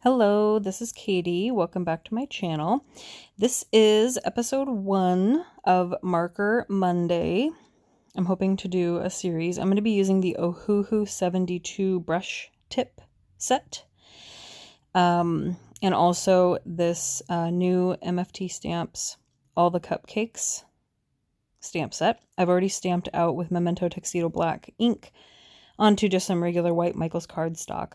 Hello, this is Katie. Welcome back to my channel. This is episode 1 of Marker Monday. I'm hoping to do a series. I'm going to be using the Ohuhu 72 brush tip set. And also this new MFT Stamps All the Cupcakes stamp set. I've already stamped out with Memento Tuxedo Black ink onto just some regular white Michaels cardstock.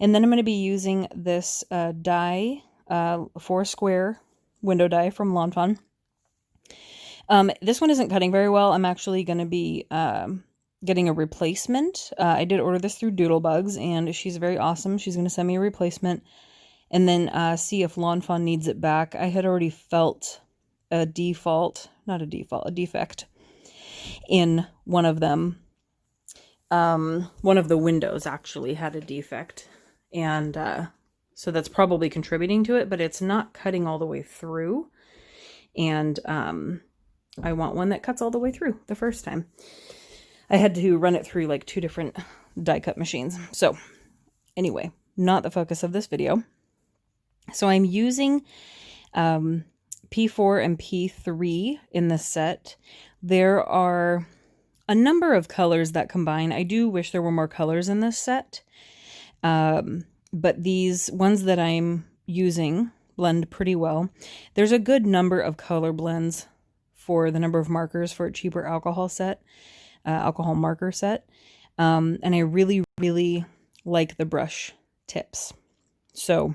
And then I'm going to be using this die, 4 square window die from Lawn Fawn. This one isn't cutting very well. I'm actually going to be getting a replacement. I did order this through Doodlebugs, and she's very awesome. She's going to send me a replacement and then see if Lawn Fawn needs it back. I had already felt a defect in one of them. One of the windows actually had a defect. And so that's probably contributing to it, but it's not cutting all the way through. And I want one that cuts all the way through the first time. I had to run it through like 2 different die cut machines. So anyway, not the focus of this video. So I'm using P4 and P3 in this set. There are a number of colors that combine. I do wish there were more colors in this set. But these ones that I'm using blend pretty well. There's a good number of color blends for the number of markers for a cheaper alcohol marker set. And I really, really like the brush tips. So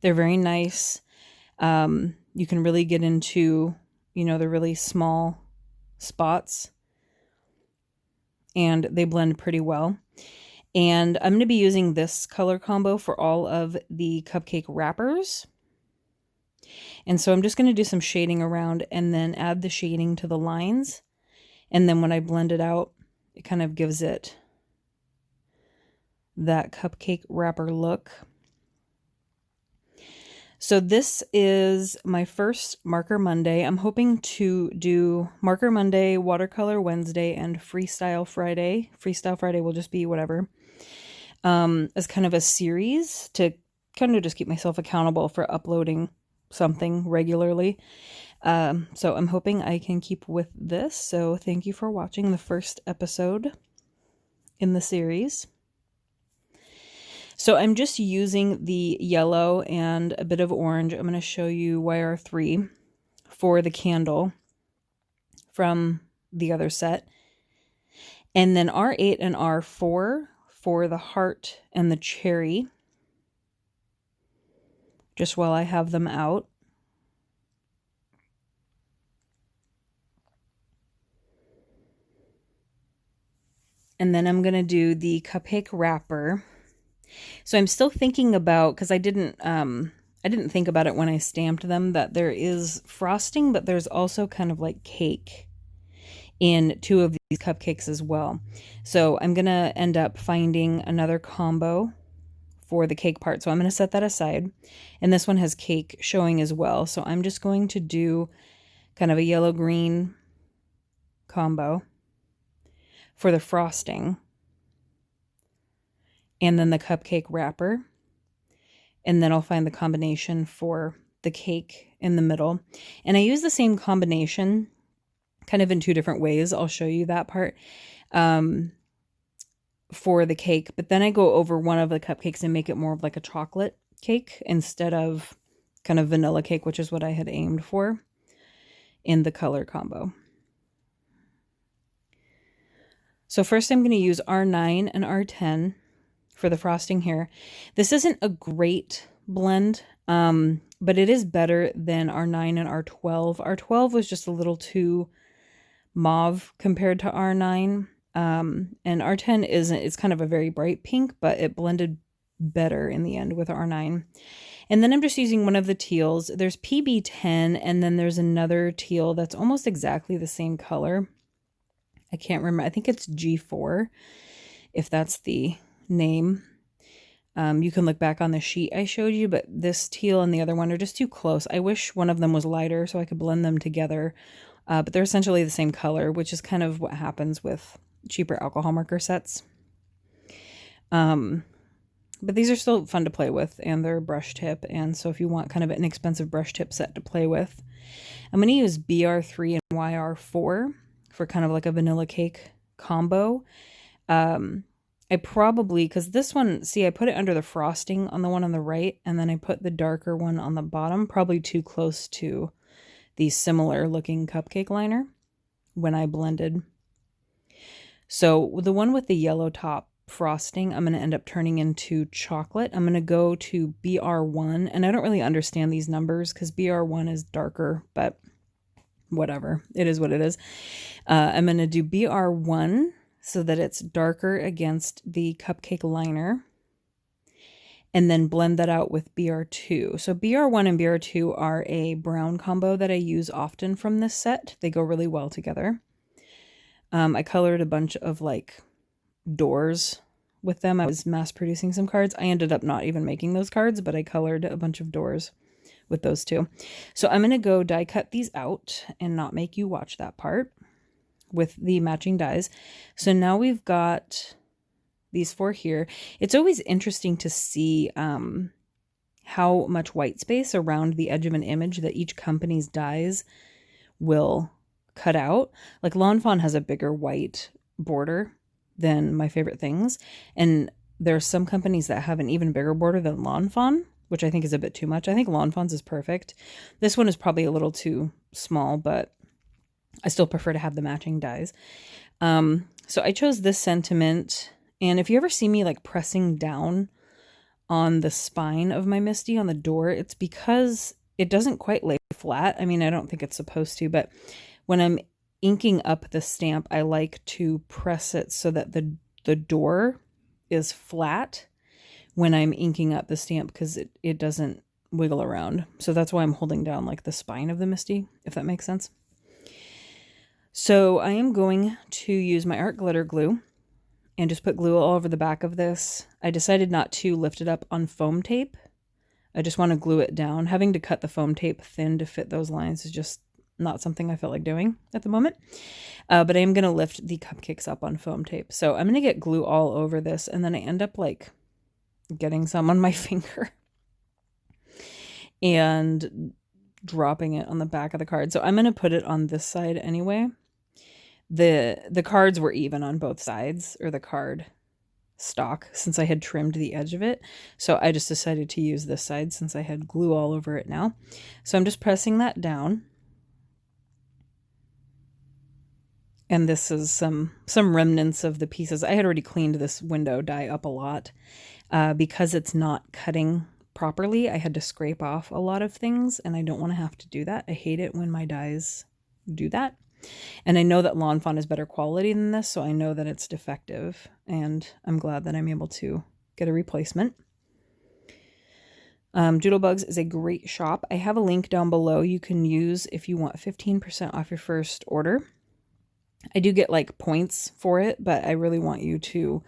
they're very nice. You can really get into, the really small spots, and they blend pretty well. And I'm going to be using this color combo for all of the cupcake wrappers. And so I'm just going to do some shading around and then add the shading to the lines. And then when I blend it out, it kind of gives it that cupcake wrapper look. So this is my first Marker Monday. I'm hoping to do Marker Monday, Watercolor Wednesday, and Freestyle Friday. Freestyle Friday will just be whatever. As kind of a series to kind of just keep myself accountable for uploading something regularly. So I'm hoping I can keep with this. So thank you for watching the first episode in the series. So I'm just using the yellow and a bit of orange. I'm going to show you YR3 for the candle from the other set. And then R8 and R4 for the heart and the cherry. Just while I have them out. And then I'm going to do the cupcake wrapper. So I'm still thinking about, because I didn't think about it when I stamped them, that there is frosting, but there's also kind of like cake in 2 of these cupcakes as well. So I'm going to end up finding another combo for the cake part. So I'm going to set that aside. And this one has cake showing as well. So I'm just going to do kind of a yellow-green combo for the frosting. And then the cupcake wrapper. And then I'll find the combination for the cake in the middle. And I use the same combination kind of in 2 different ways. I'll show you that part for the cake. But then I go over one of the cupcakes and make it more of like a chocolate cake instead of kind of vanilla cake, which is what I had aimed for in the color combo. So first I'm going to use R9 and R10 for the frosting here. This isn't a great blend, but it is better than R9 and R12. R12 was just a little too mauve compared to R9. And R10 it's kind of a very bright pink, but it blended better in the end with R9. And then I'm just using one of the teals. There's PB10, and then there's another teal that's almost exactly the same color. I can't remember. I think it's G4, if that's the name. You can look back on the sheet I showed you, but this teal and the other one are just too close. I wish one of them was lighter so I could blend them together. But they're essentially the same color, which is kind of what happens with cheaper alcohol marker sets. But these are still fun to play with, and they're brush tip. And so if you want kind of an inexpensive brush tip set to play with, I'm going to use BR3 and YR4 for kind of like a vanilla cake combo. I probably, because this one, see, I put it under the frosting on the one on the right, and then I put the darker one on the bottom, probably too close to the similar looking cupcake liner when I blended. So the one with the yellow top frosting, I'm going to end up turning into chocolate. I'm going to go to BR1, and I don't really understand these numbers because BR1 is darker, but whatever. It is what it is. I'm going to do BR1 so that it's darker against the cupcake liner, and then blend that out with BR2. So BR1 and BR2 are a brown combo that I use often from this set. They go really well together. I colored a bunch of like doors with them. I was mass producing some cards. I ended up not even making those cards, but I colored a bunch of doors with those two. So I'm going to go die cut these out and not make you watch that part with the matching dies. So now we've got these 4 here. It's always interesting to see how much white space around the edge of an image that each company's dies will cut out. Like Lawn Fawn has a bigger white border than My Favorite Things, and there are some companies that have an even bigger border than Lawn Fawn, which I think is a bit too much. I think Lawn Fawn's is perfect. This one is probably a little too small, but I still prefer to have the matching dies. So I chose this sentiment, and if you ever see me like pressing down on the spine of my Misty on the door, it's because it doesn't quite lay flat. I mean, I don't think it's supposed to, but when I'm inking up the stamp, I like to press it so that the door is flat when I'm inking up the stamp, because it doesn't wiggle around. So that's why I'm holding down like the spine of the Misty, if that makes sense. So I am going to use my art glitter glue and just put glue all over the back of this. I decided not to lift it up on foam tape. I just want to glue it down. Having to cut the foam tape thin to fit those lines is just not something I feel like doing at the moment. But I am going to lift the cupcakes up on foam tape. So I'm going to get glue all over this, and then I end up like getting some on my finger and dropping it on the back of the card. So I'm going to put it on this side anyway. The cards were even on both sides, or the card stock, since I had trimmed the edge of it. So I just decided to use this side since I had glue all over it now. So I'm just pressing that down. And this is some remnants of the pieces. I had already cleaned this window die up a lot. Because it's not cutting properly, I had to scrape off a lot of things, and I don't want to have to do that. I hate it when my dies do that. And I know that Lawn Fawn is better quality than this, so I know that it's defective, and I'm glad that I'm able to get a replacement. Doodlebugs is a great shop. I have a link down below you can use if you want 15% off your first order. I do get like points for it, but I really want you to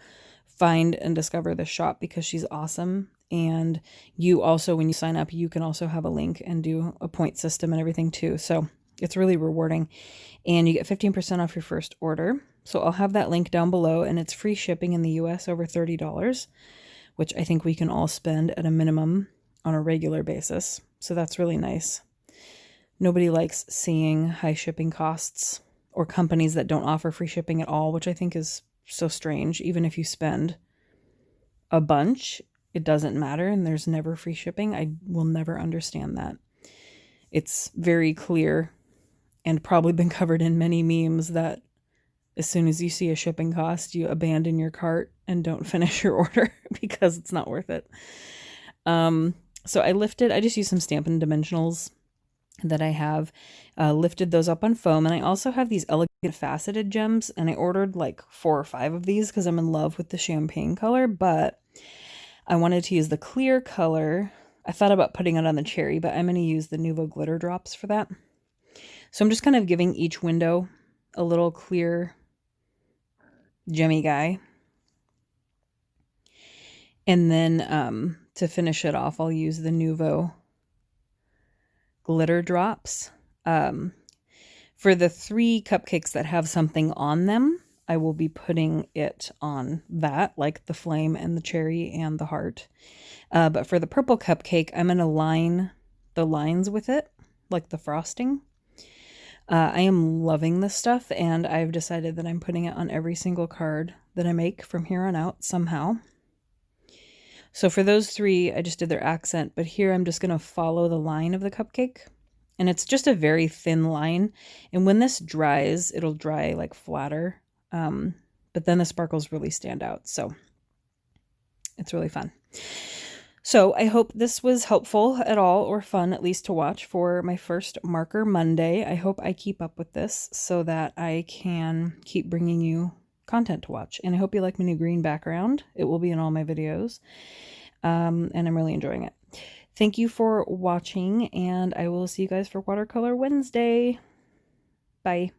find and discover this shop because she's awesome. And you also, when you sign up, you can also have a link and do a point system and everything too. So it's really rewarding, and you get 15% off your first order. So I'll have that link down below, and it's free shipping in the US over $30, which I think we can all spend at a minimum on a regular basis. So that's really nice. Nobody likes seeing high shipping costs or companies that don't offer free shipping at all, which I think is so strange. Even if you spend a bunch, it doesn't matter, and there's never free shipping. I will never understand that. It's very clear and probably been covered in many memes that as soon as you see a shipping cost, you abandon your cart and don't finish your order because it's not worth it. So I just used some Stampin' Dimensionals that I have, lifted those up on foam, and I also have these elegant faceted gems, and I ordered like 4 or 5 of these because I'm in love with the champagne color, but I wanted to use the clear color. I thought about putting it on the cherry, but I'm going to use the Nuvo glitter drops for that. So I'm just kind of giving each window a little clear gemmy guy, and then to finish it off, I'll use the Nuvo glitter drops. For the 3 cupcakes that have something on them, I will be putting it on that, like the flame and the cherry and the heart. But for the purple cupcake, I'm going to line the lines with it, like the frosting. I am loving this stuff, and I've decided that I'm putting it on every single card that I make from here on out somehow. So for those three, I just did their accent, but here I'm just going to follow the line of the cupcake. And it's just a very thin line. And when this dries, it'll dry like flatter. But then the sparkles really stand out. So it's really fun. So I hope this was helpful at all, or fun at least to watch for my first Marker Monday. I hope I keep up with this so that I can keep bringing you content to watch. And I hope you like my new green background. It will be in all my videos. And I'm really enjoying it. Thank you for watching, and I will see you guys for Watercolor Wednesday. Bye.